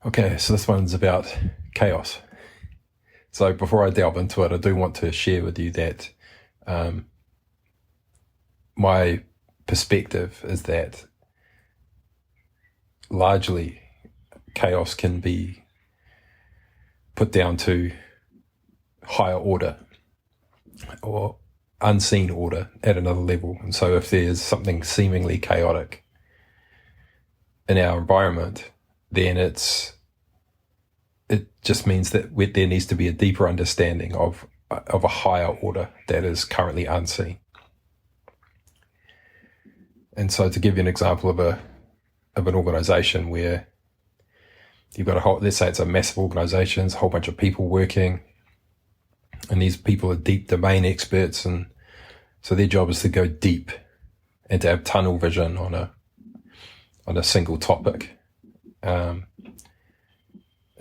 Okay, so this one's about chaos. So before I delve into it, I do want to share with you that um, my perspective is that largely chaos can be put down to higher order or unseen order at another level. And so if there's something seemingly chaotic in our environment, then it just means that there needs to be a deeper understanding of a higher order that is currently unseen. And so to give you an example of an organization where you've got let's say it's a massive organization, it's a whole bunch of people working, and these people are deep domain experts, and so their job is to go deep and to have tunnel vision on a single topic. And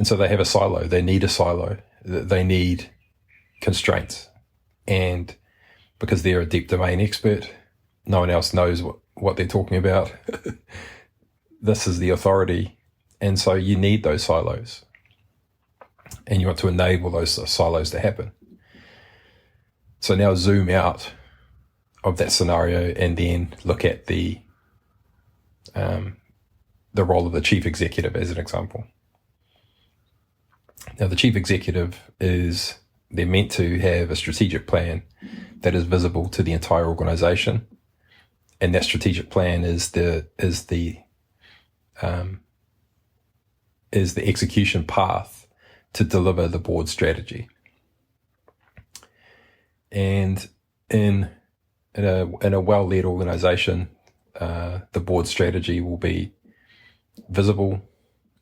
so they have a silo. They need a silo. They need constraints. And because they're a deep domain expert, no one else knows what they're talking about. This is the authority. And so you need those silos. And you want to enable those silos to happen. So now zoom out of that scenario and then look at the role of the chief executive as an example. Now, the chief executive they're meant to have a strategic plan that is visible to the entire organization. And that strategic plan is the execution path to deliver the board strategy. And in a well-led organization, the board strategy will be visible.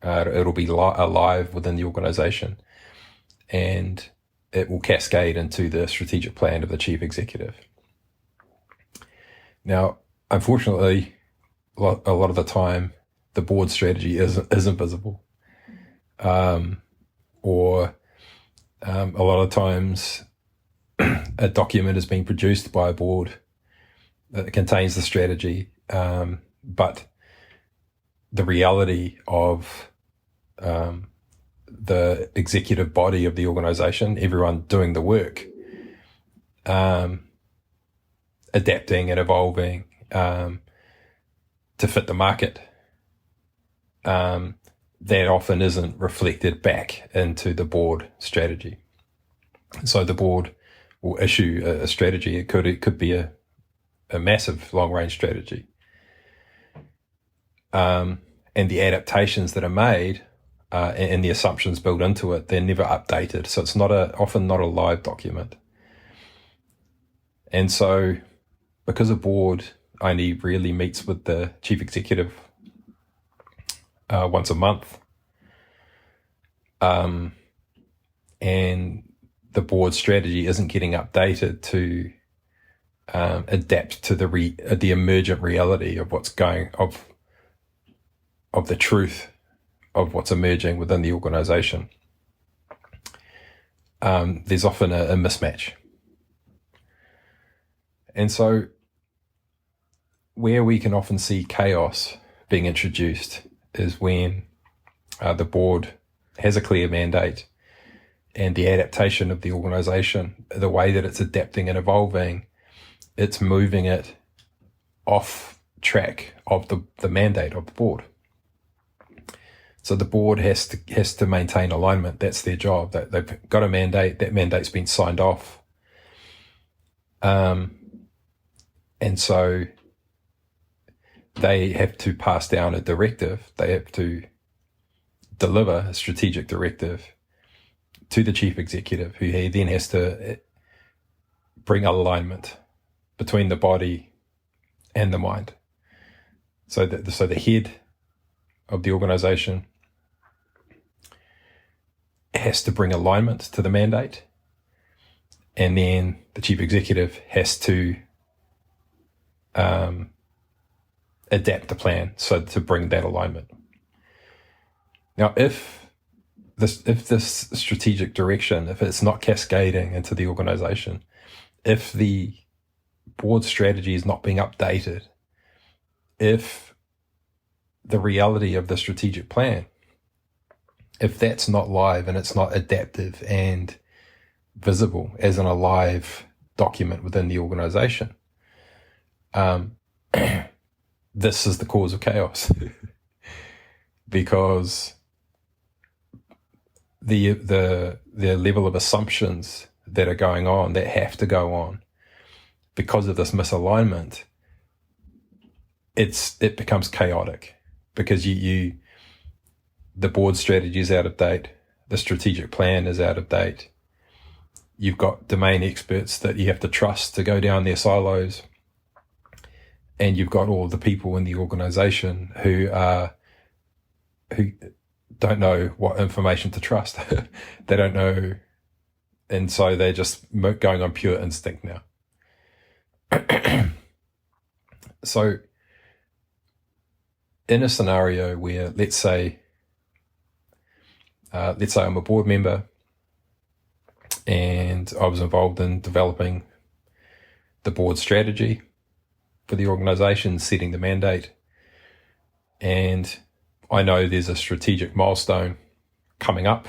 It'll be alive within the organization, and it will cascade into the strategic plan of the chief executive. Now, unfortunately, a lot of the time, the board strategy isn't visible, or a lot of times, a document is being produced by a board that contains the strategy, but the reality of the executive body of the organization, everyone doing the work, adapting and evolving to fit the market, that often isn't reflected back into the board strategy. So the board will issue a strategy. It could be a massive long-range strategy. And the adaptations that are made and the assumptions built into it, they're never updated. So it's often not a live document. And so because a board only really meets with the chief executive once a month, and the board strategy isn't getting updated to adapt to the emergent reality of what's going of the truth of what's emerging within the organization, there's often a mismatch. And so where we can often see chaos being introduced is when the board has a clear mandate and the adaptation of the organization, the way that it's adapting and evolving, it's moving it off track of the mandate of the board. So the board has to maintain alignment. That's their job. That they've got a mandate. That mandate's been signed off. And so they have to pass down a directive. They have to deliver a strategic directive to the chief executive, who he then has to bring alignment between the body and the mind. So the head of the organization has to bring alignment to the mandate, and then the chief executive has to adapt the plan so to bring that alignment. Now, if this strategic direction, if it's not cascading into the organization, if the board strategy is not being updated, if the reality of the strategic plan if that's not live and it's not adaptive and visible as an alive document within the organization, this is the cause of chaos. Because the level of assumptions that are going on, that have to go on because of this misalignment, it becomes chaotic, because the board strategy is out of date, the strategic plan is out of date. You've got domain experts that you have to trust to go down their silos, and you've got all the people in the organization who don't know what information to trust. They don't know, and so they're just going on pure instinct now. So in a scenario where, let's say I'm a board member and I was involved in developing the board strategy for the organization, setting the mandate, and I know there's a strategic milestone coming up,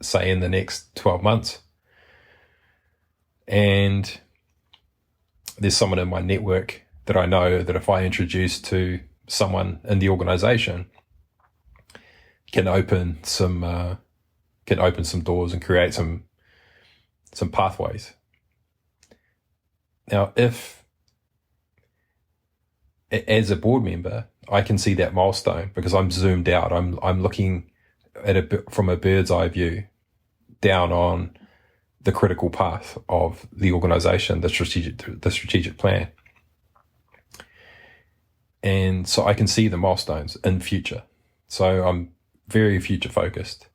say in the next 12 months, and there's someone in my network that I know that if I introduce to someone in the organization, can open some doors and create some pathways. Now, if as a board member, I can see that milestone because I'm zoomed out. I'm looking at it from a bird's eye view down on the critical path of the organization, the strategic plan. And so I can see the milestones in future. So I'm very future focused.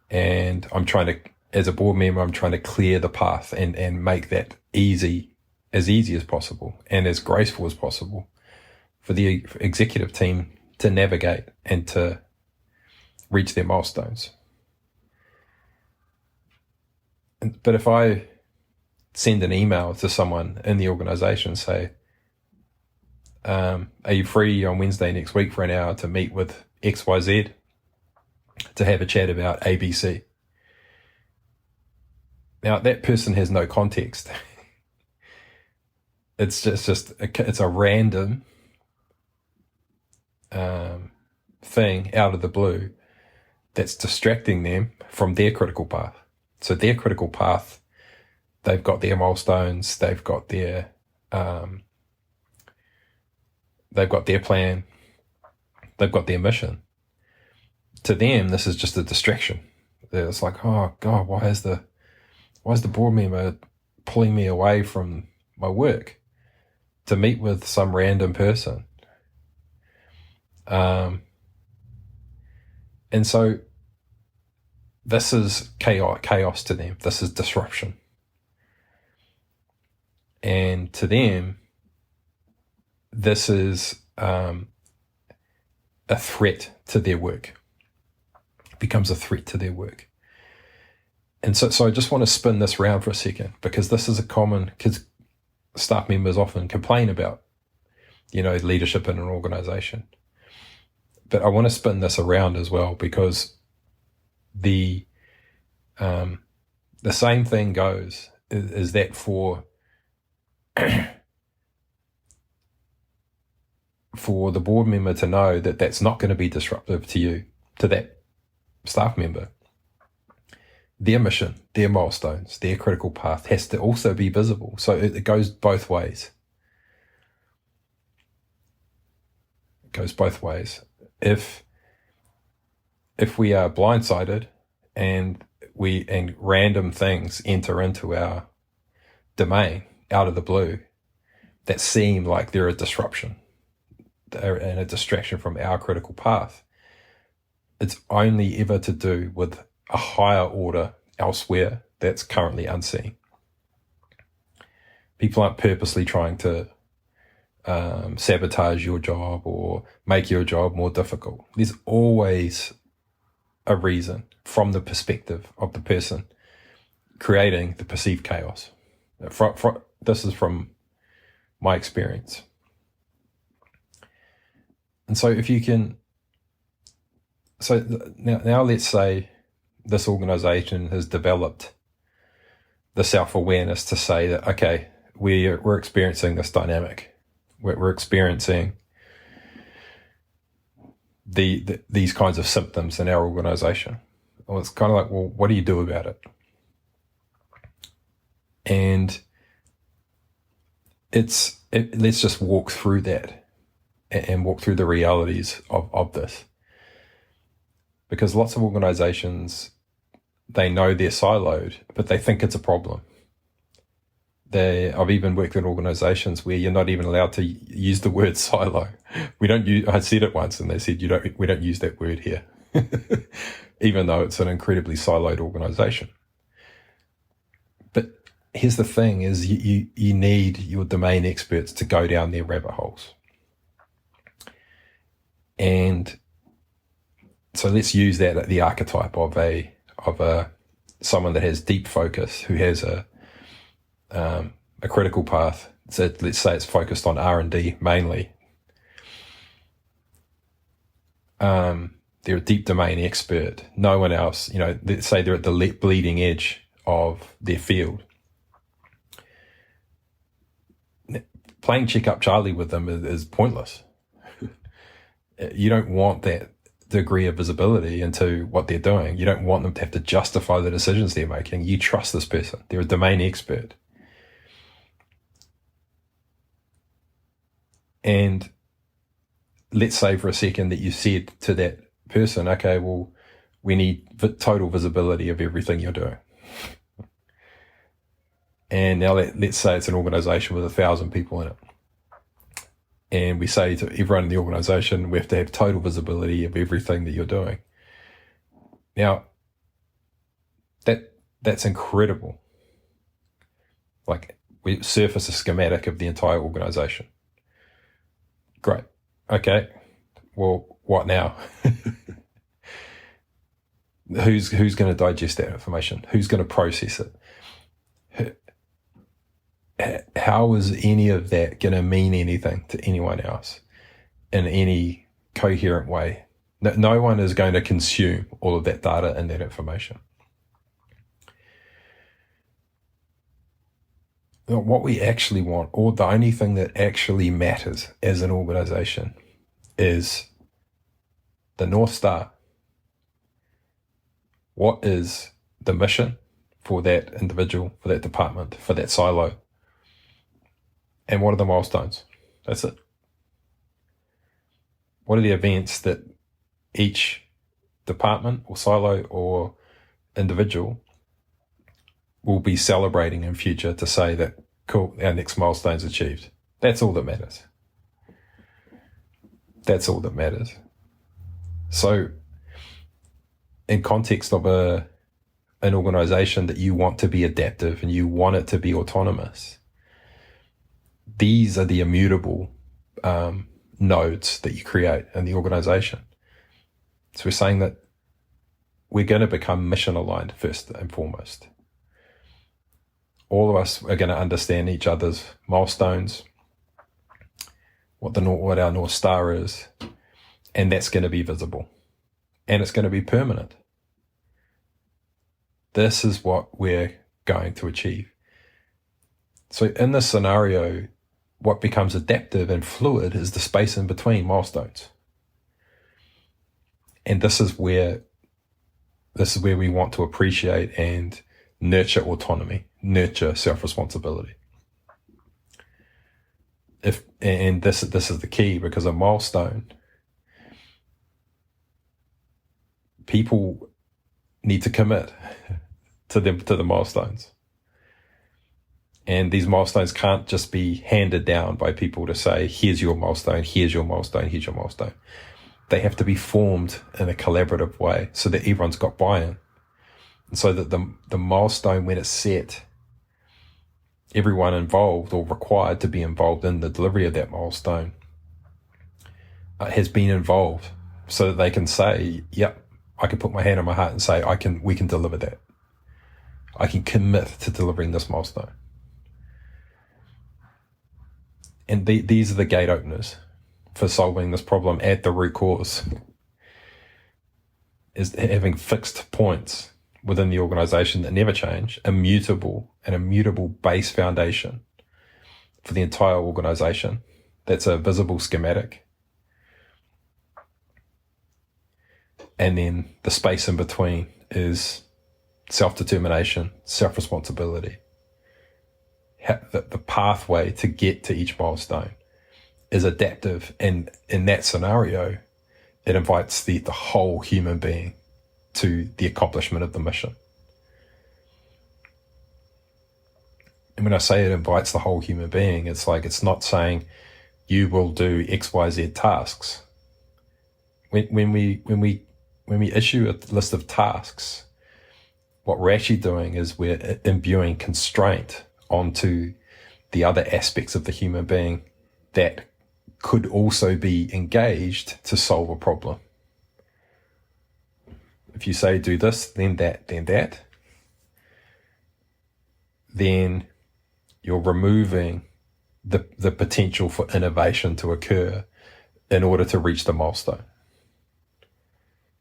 And I'm trying to, as a board member, I'm trying to clear the path and make that easy as possible and as graceful as possible for the executive team to navigate and to reach their milestones. But if I send an email to someone in the organization, say, are you free on Wednesday next week for an hour to meet with XYZ to have a chat about ABC? Now, that person has no context. It's it's a random thing out of the blue that's distracting them from their critical path. So their critical path, they've got their milestones, they've got their plan, they've got their mission. To them, this is just a distraction. It's like, oh God, why is the board member pulling me away from my work to meet with some random person? And so this is chaos to them. This is disruption. And to them, this is a threat to their work. It becomes a threat to their work. And so I just want to spin this round for a second, because this is a common, because staff members often complain about, leadership in an organization. But I want to spin this around as well, because the same thing goes, is that for for the board member to know that that's not going to be disruptive to you, to that staff member, their mission, their milestones, their critical path has to also be visible. So it goes both ways. It goes both ways. If we are blindsided and random things enter into our domain out of the blue that seem like they're a disruption and a distraction from our critical path, it's only ever to do with a higher order elsewhere that's currently unseen. People aren't purposely trying to sabotage your job or make your job more difficult. There's always a reason from the perspective of the person creating the perceived chaos. This is from my experience. And so So now let's say this organization has developed the self-awareness to say that, okay, we're experiencing this dynamic. We're experiencing these kinds of symptoms in our organization. Well, it's kind of like, well, what do you do about it? And let's just walk through that and walk through the realities of this. Because lots of organizations, they know they're siloed, but they think it's a problem. I've even worked in organizations where you're not even allowed to use the word silo. I said it once and they said, we don't use that word here, even though it's an incredibly siloed organization. But here's the thing is you need your domain experts to go down their rabbit holes. And so let's use that the archetype of someone that has deep focus, who has a critical path. So let's say it's focused on R&D mainly. They're a deep domain expert. No one else, let's say they're at the bleeding edge of their field. Playing Check-Up Charlie with them is pointless. You don't want that degree of visibility into what they're doing. You don't want them to have to justify the decisions they're making. You trust this person. They're a domain expert. And let's say for a second that you said to that person, okay, well, we need total visibility of everything you're doing. And now let's say it's an organization with 1,000 people in it. And we say to everyone in the organization, we have to have total visibility of everything that you're doing. Now, that's incredible. Like, we surface a schematic of the entire organization. Great. Okay. Well, what now? Who's going to digest that information? Who's going to process it? How is any of that going to mean anything to anyone else in any coherent way? No one is going to consume all of that data and that information. What we actually want, or the only thing that actually matters as an organization, is the North Star. What is the mission for that individual, for that department, for that silo? And what are the milestones? That's it. What are the events that each department or silo or individual will be celebrating in future to say that, cool, our next milestone's achieved? That's all that matters. That's all that matters. So in context of an organization that you want to be adaptive and you want it to be autonomous, these are the immutable nodes that you create in the organization. So we're saying that we're going to become mission aligned first and foremost. All of us are going to understand each other's milestones, what our North Star is, and that's going to be visible. And it's going to be permanent. This is what we're going to achieve. So in this scenario, what becomes adaptive and fluid is the space in between milestones. And this is where we want to appreciate and nurture autonomy, nurture self-responsibility. This is the key, because a milestone, people need to commit to the milestones. And these milestones can't just be handed down by people to say, here's your milestone, here's your milestone, here's your milestone. They have to be formed in a collaborative way so that everyone's got buy-in. And so that the milestone, when it's set, everyone involved or required to be involved in the delivery of that milestone has been involved, so that they can say, yep, I can put my hand on my heart and say, we can deliver that. I can commit to delivering this milestone. And these are the gate openers for solving this problem at the root cause. is having fixed points within the organization that never change, an immutable base foundation for the entire organization. That's a visible schematic. And then the space in between is self-determination, self-responsibility. The pathway to get to each milestone is adaptive, and in that scenario, it invites the whole human being to the accomplishment of the mission. And when I say it invites the whole human being, it's like, it's not saying you will do X, Y, Z tasks. When we issue a list of tasks, what we're actually doing is we're imbuing constraint onto the other aspects of the human being that could also be engaged to solve a problem. If you say do this, then that, then you're removing the potential for innovation to occur in order to reach the milestone.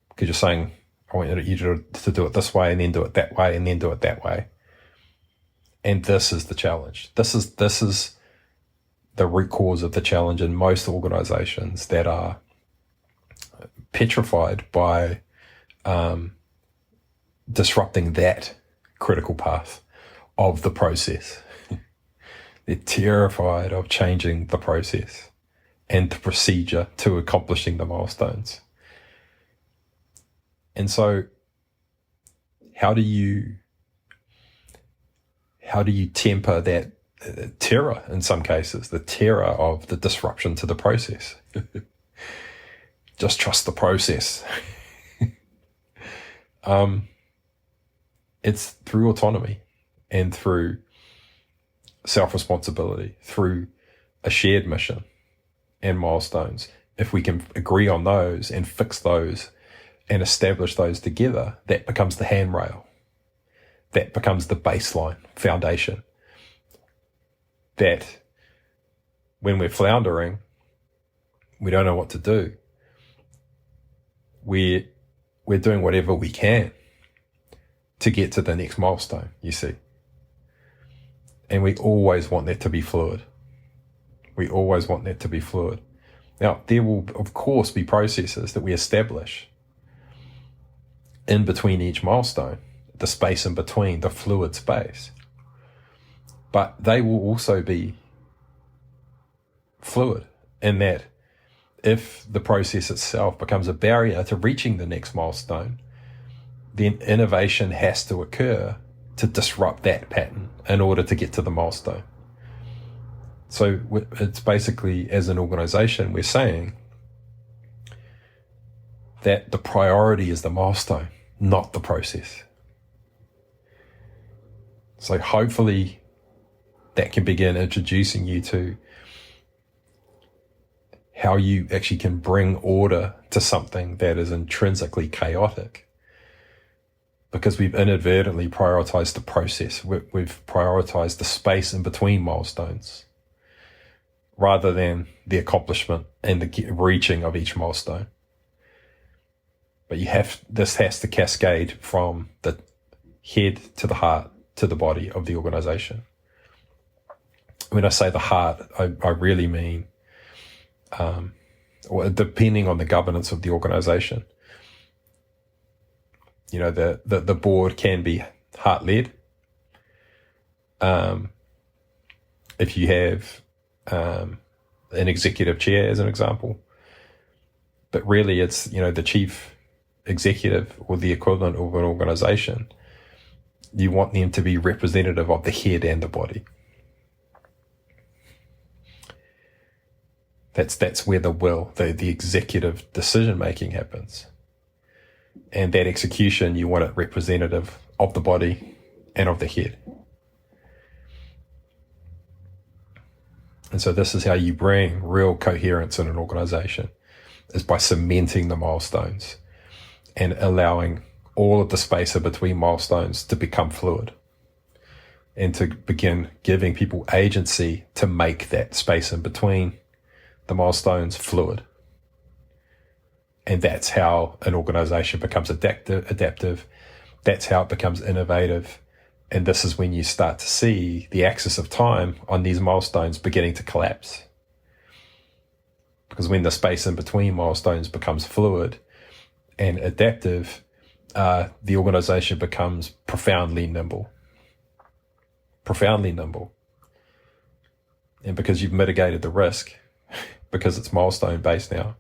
Because you're saying, I want you to do it this way, and then do it that way, and then do it that way. And this is the challenge. This is the root cause of the challenge in most organizations that are petrified by disrupting that critical path of the process. They're terrified of changing the process and the procedure to accomplishing the milestones. And so how do you temper that terror in some cases, the terror of the disruption to the process? Just trust the process. It's through autonomy and through self-responsibility, through a shared mission and milestones. If we can agree on those and fix those and establish those together, that becomes the handrail. That becomes the baseline foundation. That when we're floundering, we don't know what to do. We're doing whatever we can to get to the next milestone, you see. And we always want that to be fluid. We always want that to be fluid. Now, there will, of course, be processes that we establish in between each milestone, the space in between, the fluid space. But they will also be fluid in that if the process itself becomes a barrier to reaching the next milestone, then innovation has to occur to disrupt that pattern in order to get to the milestone. So it's basically, as an organization, we're saying that the priority is the milestone, not the process. So hopefully that can begin introducing you to how you actually can bring order to something that is intrinsically chaotic. Because we've inadvertently prioritized the process. We've prioritized the space in between milestones rather than the accomplishment and the reaching of each milestone. But this has to cascade from the head to the heart to the body of the organization. When I say the heart, I really mean, depending on the governance of the organization, you know, the board can be heart-led. If you have an executive chair, as an example, but really it's, you know, the chief executive or the equivalent of an organization. You want them to be representative of the head and the body. That's where the executive decision making happens. And that execution, you want it representative of the body and of the head. And so this is how you bring real coherence in an organization, is by cementing the milestones and allowing all of the space in between milestones to become fluid and to begin giving people agency to make that space in between the milestones fluid And that's how an organization becomes adaptive. That's how it becomes innovative. And this is when you start to see the axis of time on these milestones beginning to collapse. Because when the space in between milestones becomes fluid and adaptive, the organization becomes profoundly nimble. Profoundly nimble. And because you've mitigated the risk, because it's milestone based now,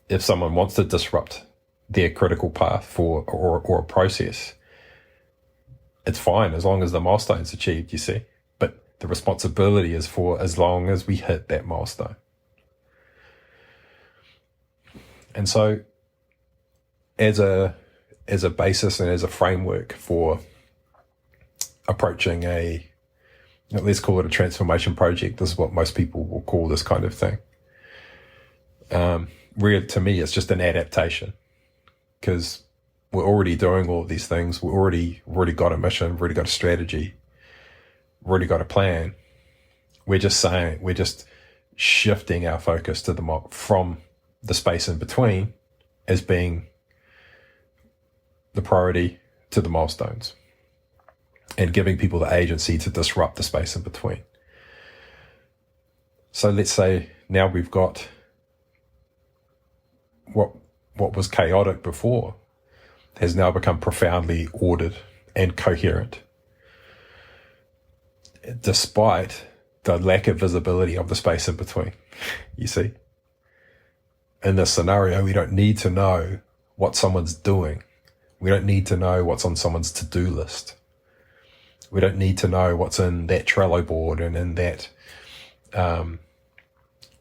if someone wants to disrupt their critical path or a process, it's fine as long as the milestone's achieved, you see. But the responsibility is for as long as we hit that milestone. And so as a basis and as a framework for approaching let's call it a transformation project, this is what most people will call this kind of thing. Really, to me, it's just an adaptation, because we're already doing all of these things. We've already got a mission, we've already got a strategy, we've already got a plan. We're just shifting our focus from the space in between as being the priority to the milestones, and giving people the agency to disrupt the space in between. So let's say now we've got what was chaotic before has now become profoundly ordered and coherent, despite the lack of visibility of the space in between. You see? In this scenario, we don't need to know what someone's doing. We don't need to know what's on someone's to-do list. We don't need to know what's in that Trello board and in that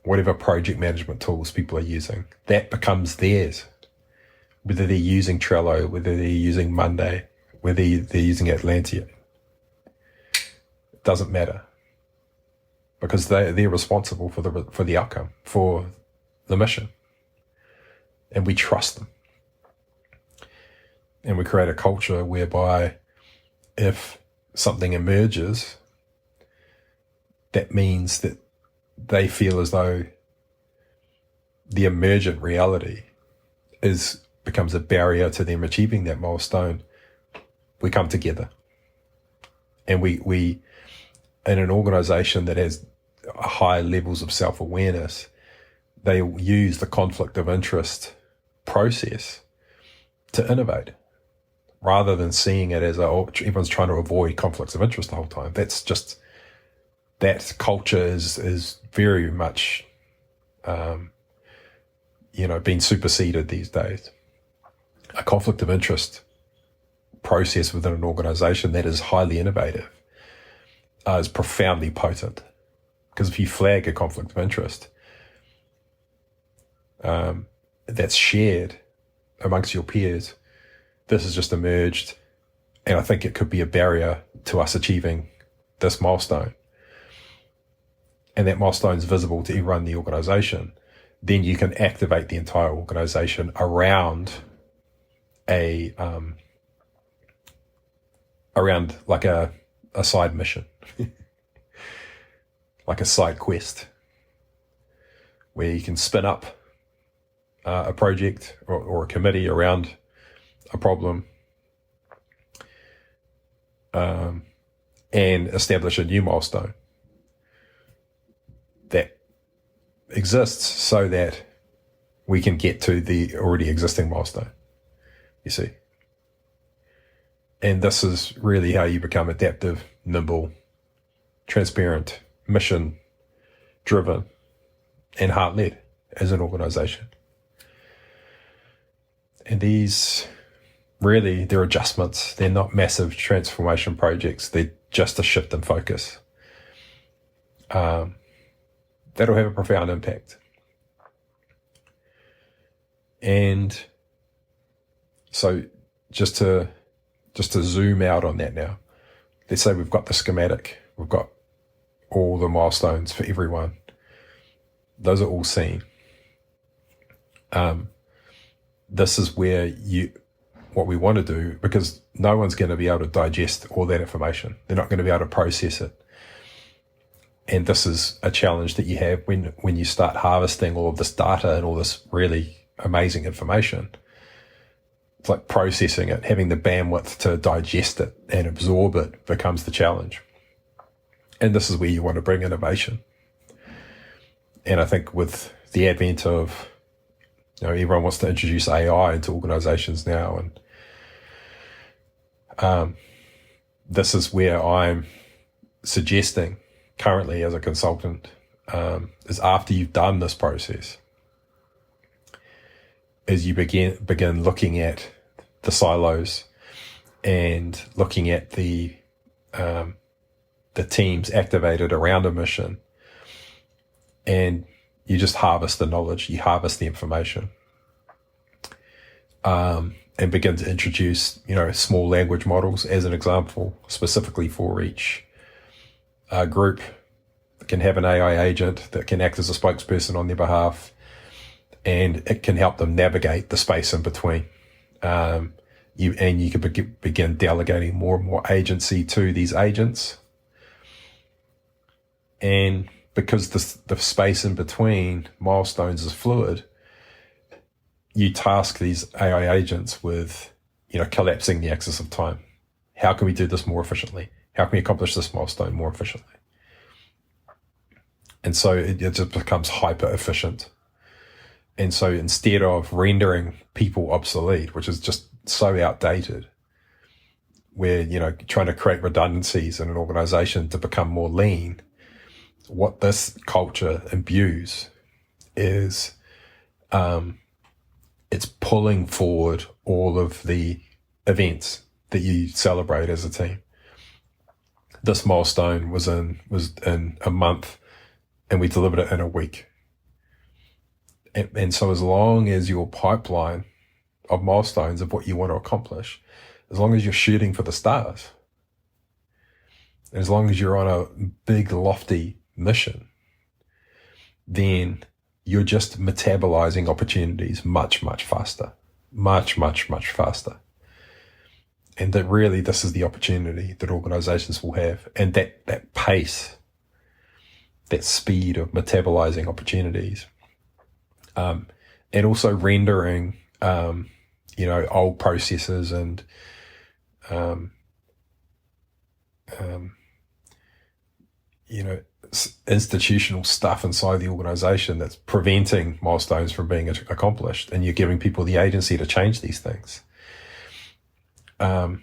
whatever project management tools people are using. That becomes theirs. Whether they're using Trello, whether they're using Monday, whether they're using Atlantia. It doesn't matter. Because they're responsible for the outcome, for the mission. And we trust them. And we create a culture whereby if something emerges, that means that they feel as though the emergent reality becomes a barrier to them achieving that milestone. We come together. And we in an organization that has high levels of self-awareness, they use the conflict of interest process to innovate, rather than seeing it as everyone's trying to avoid conflicts of interest the whole time. That's just, that culture is very much, being superseded these days. A conflict of interest process within an organization that is highly innovative is profoundly potent. Because if you flag a conflict of interest that's shared amongst your peers, this has just emerged, and I think it could be a barrier to us achieving this milestone. And that milestone is visible to everyone in the organization. Then you can activate the entire organization around around like a side mission, like a side quest, where you can spin up a project or a committee around a problem, and establish a new milestone that exists so that we can get to the already existing milestone, you see. And this is really how you become adaptive, nimble, transparent, mission-driven, and heart-led as an organization. And these, really, they're adjustments. They're not massive transformation projects. They're just a shift in focus. That'll have a profound impact. And so just to zoom out on that now, let's say we've got the schematic, we've got all the milestones for everyone. Those are all seen. This is where what we want to do, because no one's going to be able to digest all that information. They're not going to be able to process it. And this is a challenge that you have when you start harvesting all of this data and all this really amazing information. It's like processing it, having the bandwidth to digest it and absorb it becomes the challenge. And this is where you want to bring innovation. And I think with the advent of, everyone wants to introduce AI into organizations now. And this is where I'm suggesting currently as a consultant, is after you've done this process, is you begin looking at the silos and looking at the teams activated around a mission, and you just harvest the knowledge, you harvest the information, and begin to introduce, small language models as an example, specifically for each group. That can have an AI agent that can act as a spokesperson on their behalf, and it can help them navigate the space in between. You can begin delegating more and more agency to these agents. And because the space in between milestones is fluid, you task these AI agents with, collapsing the axis of time. How can we do this more efficiently? How can we accomplish this milestone more efficiently? And so it just becomes hyper efficient. And so instead of rendering people obsolete, which is just so outdated, where, trying to create redundancies in an organization to become more lean, what this culture imbues is it's pulling forward all of the events that you celebrate as a team. This milestone was in a month, and we delivered it in a week. And so as long as your pipeline of milestones of what you want to accomplish, as long as you're shooting for the stars, and as long as you're on a big, lofty mission, then you're just metabolizing opportunities much, much faster. Much, much, much faster. And that really, this is the opportunity that organizations will have. And that pace, that speed of metabolizing opportunities, and also rendering, old processes and, institutional stuff inside the organization that's preventing milestones from being accomplished, and you're giving people the agency to change these things. The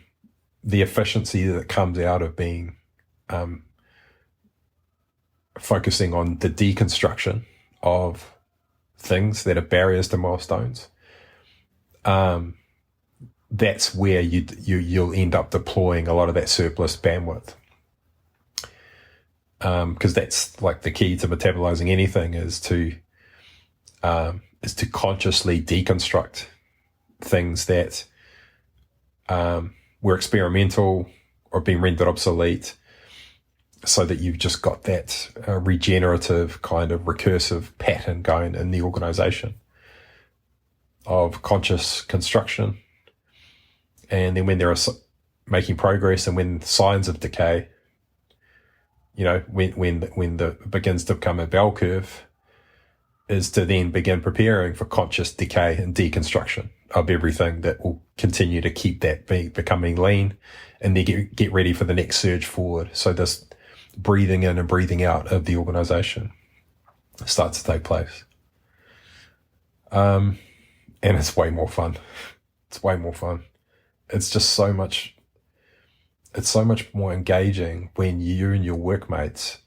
efficiency that comes out of being, focusing on the deconstruction of things that are barriers to milestones, that's where you'll end up deploying a lot of that surplus bandwidth. Because that's like the key to metabolizing anything is to consciously deconstruct things that were experimental or being rendered obsolete, so that you've just got that regenerative kind of recursive pattern going in the organization of conscious construction. And then when there are making progress and when signs of decay, when the begins to become a bell curve, is to then begin preparing for conscious decay and deconstruction of everything that will continue to keep that becoming lean, and then get ready for the next surge forward. So this breathing in and breathing out of the organization starts to take place. And it's way more fun. It's way more fun. It's just so much more engaging when you and your workmates,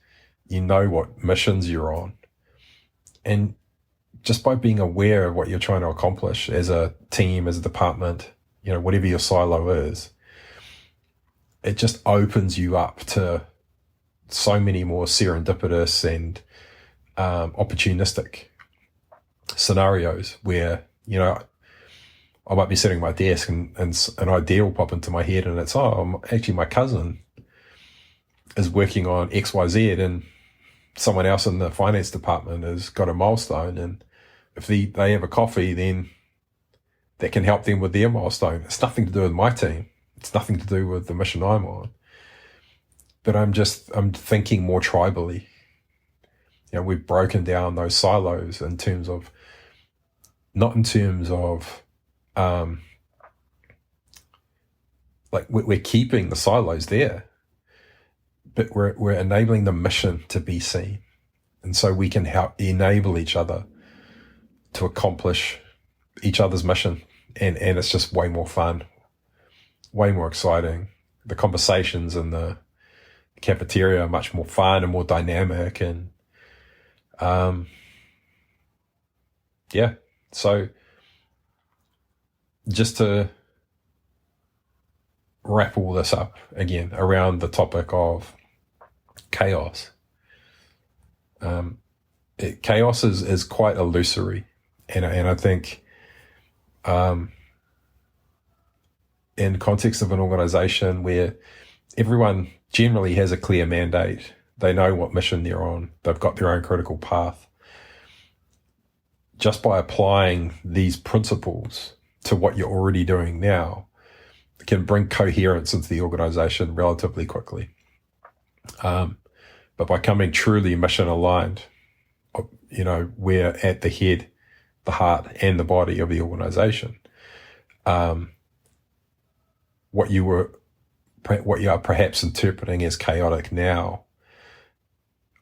what missions you're on. And just by being aware of what you're trying to accomplish as a team, as a department, whatever your silo is, it just opens you up to so many more serendipitous and opportunistic scenarios where, I might be sitting at my desk and an idea will pop into my head, and it's, actually my cousin is working on XYZ, and someone else in the finance department has got a milestone, and if they have a coffee, then that can help them with their milestone. It's nothing to do with my team. It's nothing to do with the mission I'm on. But I'm thinking more tribally. We've broken down those silos in terms of not in terms of like we're keeping the silos there, but we're enabling the mission to be seen. And so we can help enable each other to accomplish each other's mission. And it's just way more fun, way more exciting. The conversations in the cafeteria are much more fun and more dynamic. And yeah, so just to wrap all this up again around the topic of chaos. Chaos is quite illusory, and I think in context of an organization where everyone generally has a clear mandate, they know what mission they're on, they've got their own critical path. Just by applying these principles to what you're already doing now, it can bring coherence into the organization relatively quickly. But by coming truly mission aligned, we're at the head, the heart, and the body of the organization. What you are perhaps interpreting as chaotic now,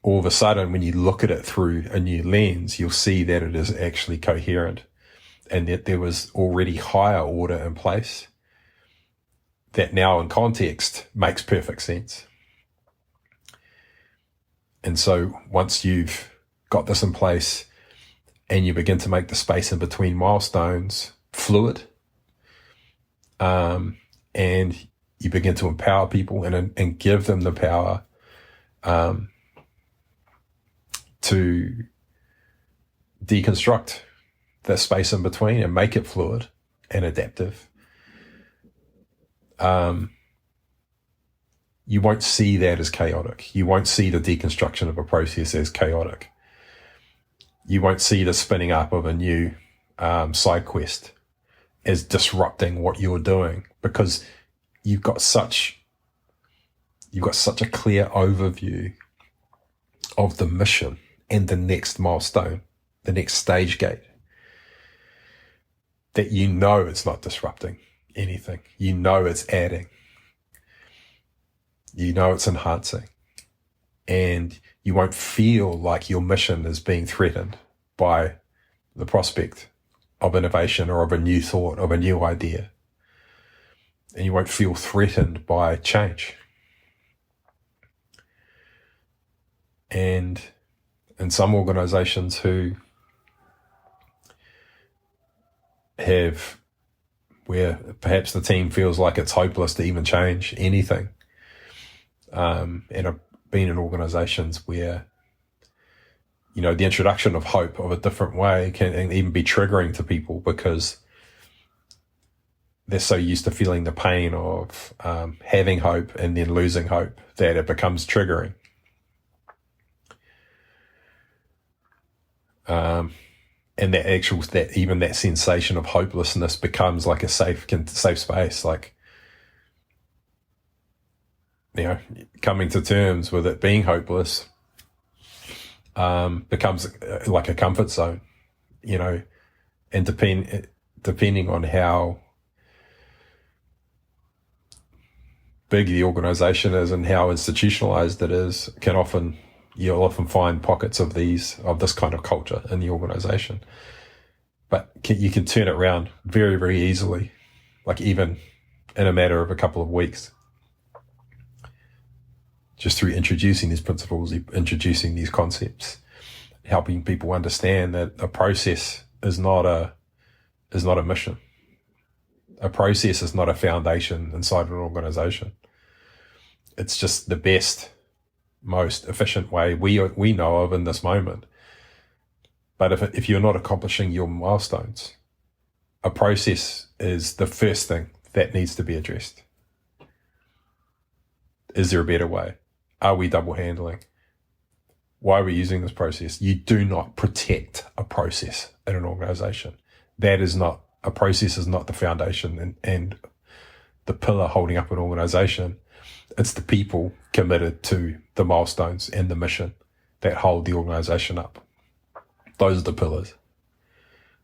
all of a sudden, when you look at it through a new lens, you'll see that it is actually coherent, and that there was already higher order in place that now in context makes perfect sense. And so once you've got this in place and you begin to make the space in between milestones fluid, and you begin to empower people and give them the power to deconstruct the space in between and make it fluid and adaptive, you won't see that as chaotic. You won't see the deconstruction of a process as chaotic. You won't see the spinning up of a new side quest as disrupting what you're doing, because you've got such a clear overview of the mission and the next milestone, the next stage gate, that you know it's not disrupting anything. You know it's adding. You know it's enhancing. And you won't feel like your mission is being threatened by the prospect of innovation or of a new thought, of a new idea. And you won't feel threatened by change. And in some organizations who where perhaps the team feels like it's hopeless to even change anything, and I've been in organizations where, the introduction of hope of a different way can even be triggering to people, because they're so used to feeling the pain of having hope and then losing hope that it becomes triggering. And that sensation of hopelessness becomes like a safe space, like, coming to terms with it being hopeless becomes like a comfort zone, and depending on how big the organization is and how institutionalized it is, you'll often find pockets of this kind of culture in the organization. But you can turn it around very, very easily, like even in a matter of a couple of weeks, just through introducing these principles, introducing these concepts, helping people understand that a process is not a mission. A process is not a foundation inside an organization. It's just the best, most efficient way we know of in this moment. But if you're not accomplishing your milestones, a process is the first thing that needs to be addressed. Is there a better way? Are we double handling? Why are we using this process? You do not protect a process in an organization. A process is not the foundation and the pillar holding up an organization. It's the people committed to the milestones and the mission that hold the organization up. Those are the pillars.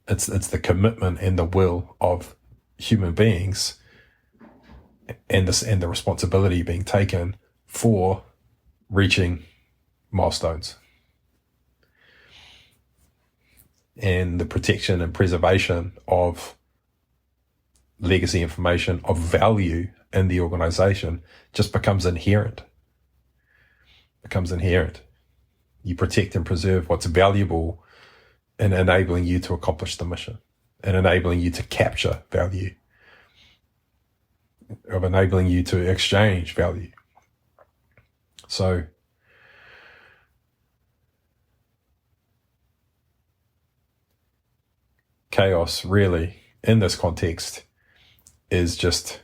It's the commitment and the will of human beings, and the responsibility being taken for reaching milestones, and the protection and preservation of legacy information of value in the organization just becomes inherent. You protect and preserve what's valuable in enabling you to accomplish the mission, and enabling you to capture value, of enabling you to exchange value. So chaos really, in this context, is just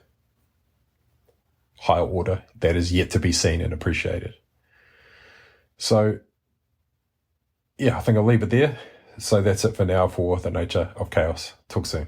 higher order that is yet to be seen and appreciated. So, yeah, I think I'll leave it there. So that's it for now for The Nature of Chaos. Talk soon.